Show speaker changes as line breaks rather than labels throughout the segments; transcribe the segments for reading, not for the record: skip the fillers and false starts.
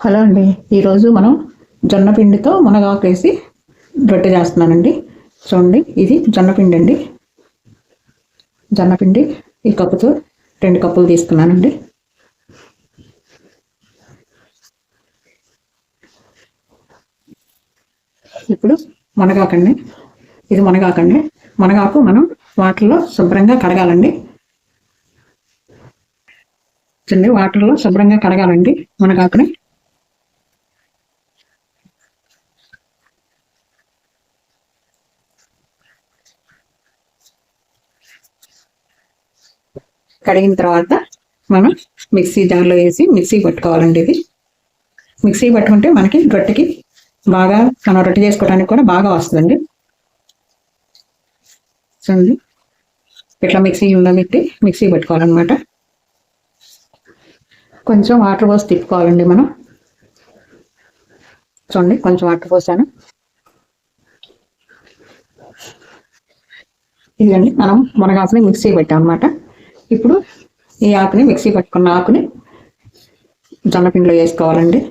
Hello అండి. ఈరోజు మనం జొన్న పిండితో మునగాకు వేసి రొట్టె చేస్తున్నానండి. చూడండి, ఇది జొన్న పిండి అండి. జొన్న పిండి ఈ కప్పుతో 2 కప్పులు తీసుకున్నానండి. ఇప్పుడు మునగాకండి. ఇది మునగాకండి. మునగాకు మనం వాటర్లో శుభ్రంగా కడగాలండి. చూడండి, వాటర్లో శుభ్రంగా కడగాలండి మునగాకుని. కడిగిన తర్వాత మనం మిక్సీ జార్లో వేసి మిక్సీ పట్టుకోవాలండి. ఇది మిక్సీ పట్టుకుంటే మనకి రొట్టెకి బాగా, మనం రొట్టె చేసుకోవడానికి కూడా బాగా వస్తుందండి. చూడండి, ఇట్లా మిక్సీలో పెట్టి మిక్సీ పెట్టుకోవాలన్నమాట. కొంచెం వాటర్ పోసి తిప్పుకోవాలండి మనం. చూడండి, కొంచెం వాటర్ పోసాను. ఇదండి, మనం మునగాకుని మిక్సీ పెట్టాం అన్నమాట. ఇప్పుడు ఈ ఆకుని, మిక్సీ పట్టుకున్న ఆకుని జొన్నపిండిలో వేసుకోవాలండి.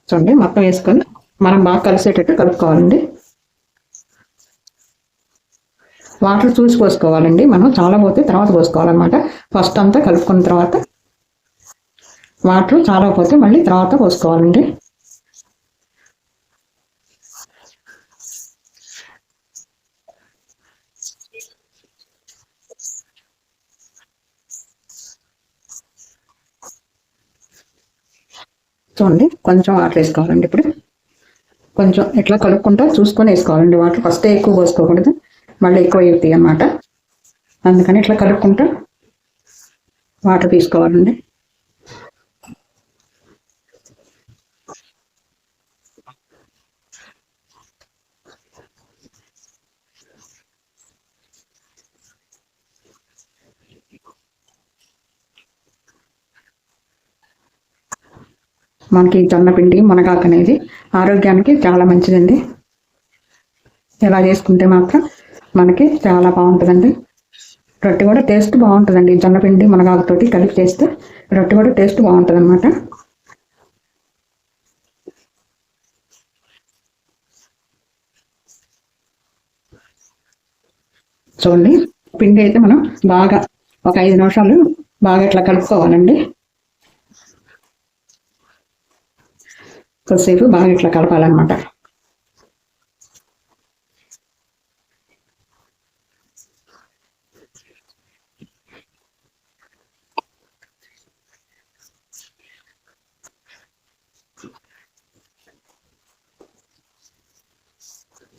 చూడండి, మొత్తం వేసుకొని మనం బాగా కలిసేటట్టు కలుపుకోవాలండి. వాటర్ చూసి పోసుకోవాలండి. మనం చాలా పోతే తర్వాత పోసుకోవాలన్నమాట. ఫస్ట్ అంతా కలుపుకున్న తర్వాత వాటర్ చాలా పోతే మళ్ళీ తర్వాత పోసుకోవాలండి. చూడండి, కొంచెం వాటర్ వేసుకోవాలండి. ఇప్పుడు కొంచెం ఇట్లా కలుపుకుంటూ చూసుకొని వేసుకోవాలండి. వాటర్ ఫస్ట్ ఎక్కువ పోసుకోకూడదు, మళ్ళీ ఎక్కువ అవుతాయి అన్నమాట. అందుకని ఇట్లా కలుపుకుంటూ వాటర్ తీసుకోవాలండి. మనకి జొన్న పిండి మునగాకు అనేది ఆరోగ్యానికి చాలా మంచిదండి. ఇలా చేసుకుంటే మాత్రం మనకి చాలా బాగుంటుందండి. రొట్టె కూడా టేస్ట్ బాగుంటుందండి. జొన్న పిండి మునగాకుతోటి కలిపి చేస్తే రొట్టె కూడా టేస్ట్ బాగుంటుంది అన్నమాట. చూడండి, పిండి అయితే మనం బాగా ఒక 5 నిమిషాలు బాగా ఇట్లా కలుపుకోవాలండి. కొద్దిసేపు బాగా ఇట్లా కలపాలన్నమాట.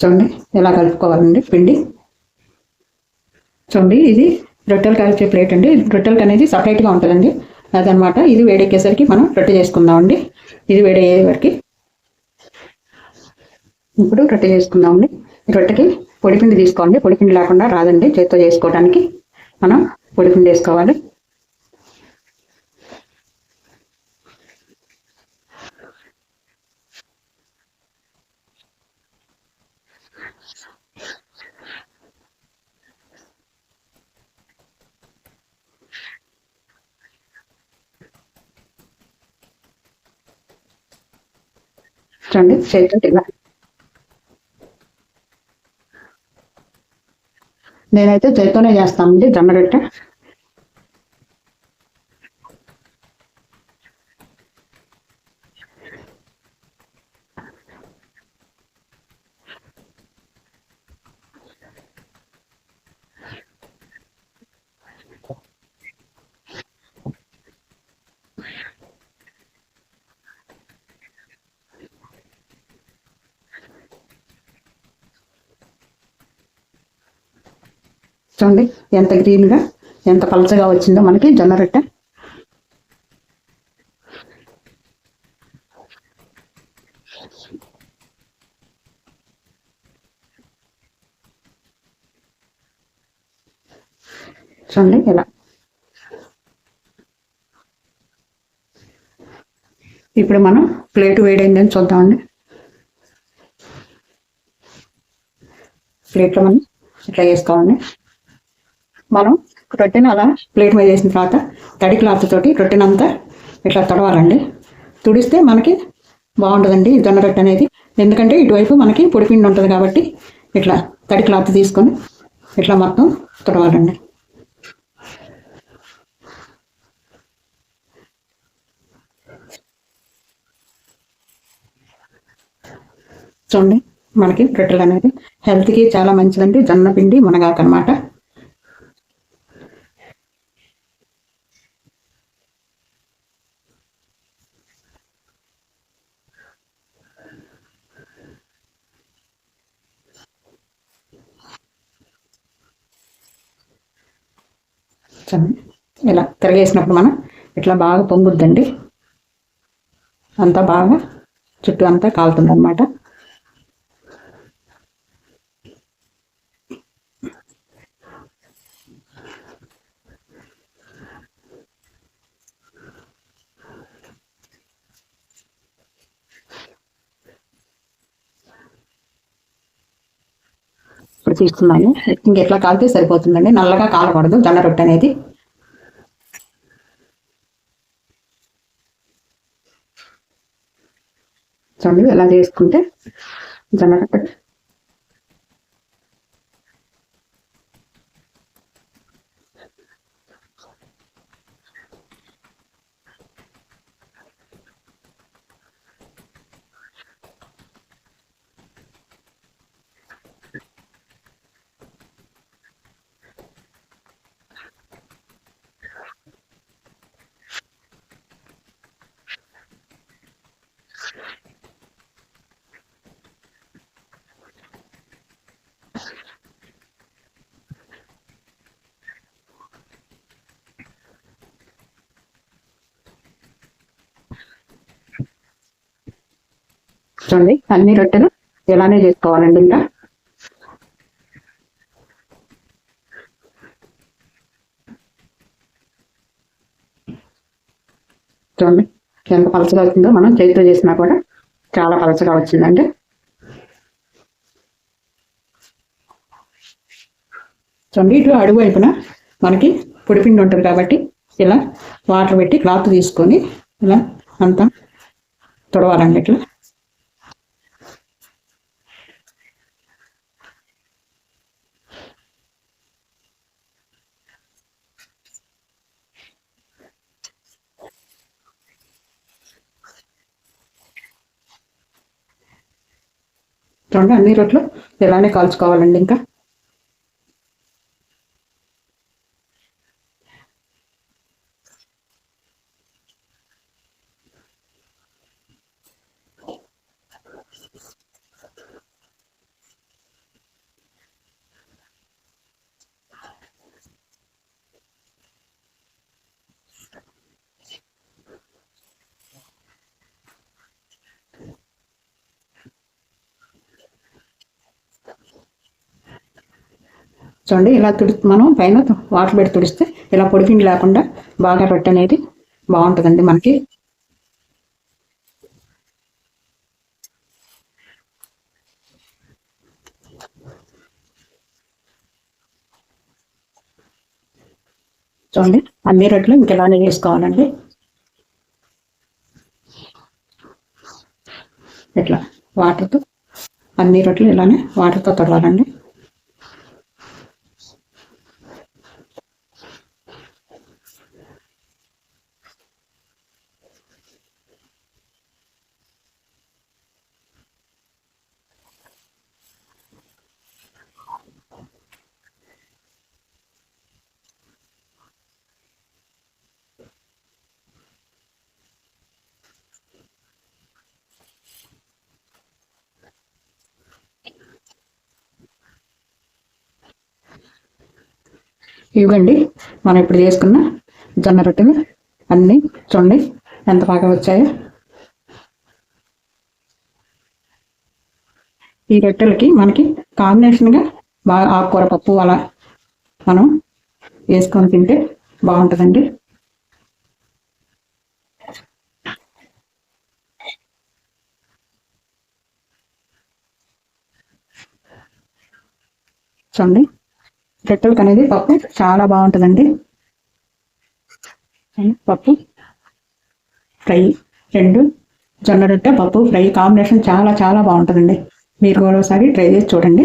చూడండి, ఎలా కలుపుకోవాలండి పిండి. చూడండి, ఇది రొట్టెలు కాల్చే ప్లేట్ అండి. రొట్టెలకు అనేది సపరేట్గా ఉంటుందండి. అదనమాట. ఇది వేడెక్కేసరికి మనం రొట్టె చేసుకుందామండి. ఇది వేడి అయ్యే వరకు ఇప్పుడు రొట్టె చేసుకుందామండి. రొట్టెకి పొడిపిండి తీసుకోండి. పొడిపిండి లేకుండా రాదండి చేత్తో చేసుకోవడానికి. మనం పొడిపిండి వేసుకోవాలి. చూడండి, చేతితో ఇలా. నేనైతే చేత్తోనే చేస్తానండి జొన్న రొట్టె. చూడండి, ఎంత గ్రీన్గా, ఎంత పలచగా వచ్చిందో మనకి జొన్న రొట్టె. చూడండి ఇలా. ఇప్పుడు మనం ప్లేట్ వేడైందని చూద్దామండి. ప్లేట్లో మనం ఇట్లా వేసుకోవాలి. మనం రొట్టెని అలా ప్లేట్ మీద వేసిన తర్వాత తడి క్లాత్ తోటి రొట్టెనంతా ఇట్లా తడవాలండి. తుడిస్తే మనకి బాగుంటుందండి జొన్న రొట్టె అనేది. ఎందుకంటే ఇటువైపు మనకి పొడిపిండి ఉంటుంది కాబట్టి ఇట్లా తడి క్లాత్ తీసుకొని ఇట్లా మొత్తం తుడవాలండి. చూడండి మనకి రొట్టెలు అనేది హెల్త్కి చాలా మంచిదండి. జొన్న పిండి మునగాకు అనమాట. ఇలా తిరగేసినప్పుడు మనం ఇట్లా బాగా పొంగుద్దండి. అంతా బాగా చుట్టూ అంతా కాలుతుంది అనమాట. ఇప్పుడు తీస్తున్నాను. ఇంకెట్లా కాలితే సరిపోతుందండి. నల్లగా కాలకూడదు జొన్న రొట్టె అనేది. చూడండి ఎలా చేసుకుంటే జొన్న రొట్టె చూడండి అన్ని రొట్టెలు ఇలానే చేసుకోవాలండి. ఇంకా చూడండి ఎంత పలచగా వచ్చిందో. మనం చేతితో చేసినా కూడా చాలా పలచగా వచ్చిందండి. చూడండి ఇటు అడుగు వైపున మనకి పొడిపిండి ఉంటుంది కాబట్టి ఇలా వాటర్ పెట్టి క్లాత్ తీసుకొని ఇలా అంతా తుడవాలండి. ఇట్లా చూడండి అన్ని రొట్టెలు ఇలానే కాల్చుకోవాలండి. ఇంకా చూడండి ఇలా మనం పైన వాటర్ పెట్టి తుడిస్తే ఇలా పొడిపిండి లేకుండా బాగా రొట్టె అనేది బాగుంటుందండి మనకి. చూడండి అన్ని రొట్టెలు ఇంక ఇలానే చేసుకోవాలండి. ఇట్లా వాటర్తో అన్ని రొట్టెలు ఇలానే వాటర్తో తడవాలండి. ఇవ్వండి మనం ఇప్పుడు చేసుకున్న జొన్న రొట్టెలు అన్నీ. చూడండి ఎంత బాగా వచ్చాయో. ఈ రొట్టెలకి మనకి కాంబినేషన్గా బాగా ఆకుకూర పప్పు అలా మనం వేసుకొని తింటే బాగుంటుందండి. చూడండి, రొట్టెలకు అనేది పప్పు చాలా బాగుంటుందండి. పప్పు ఫ్రై, రెండు జొన్న రొట్టె పప్పు ఫ్రై కాంబినేషన్ చాలా చాలా బాగుంటుందండి. మీరు కూడా ఒకసారి ట్రై చేసి చూడండి.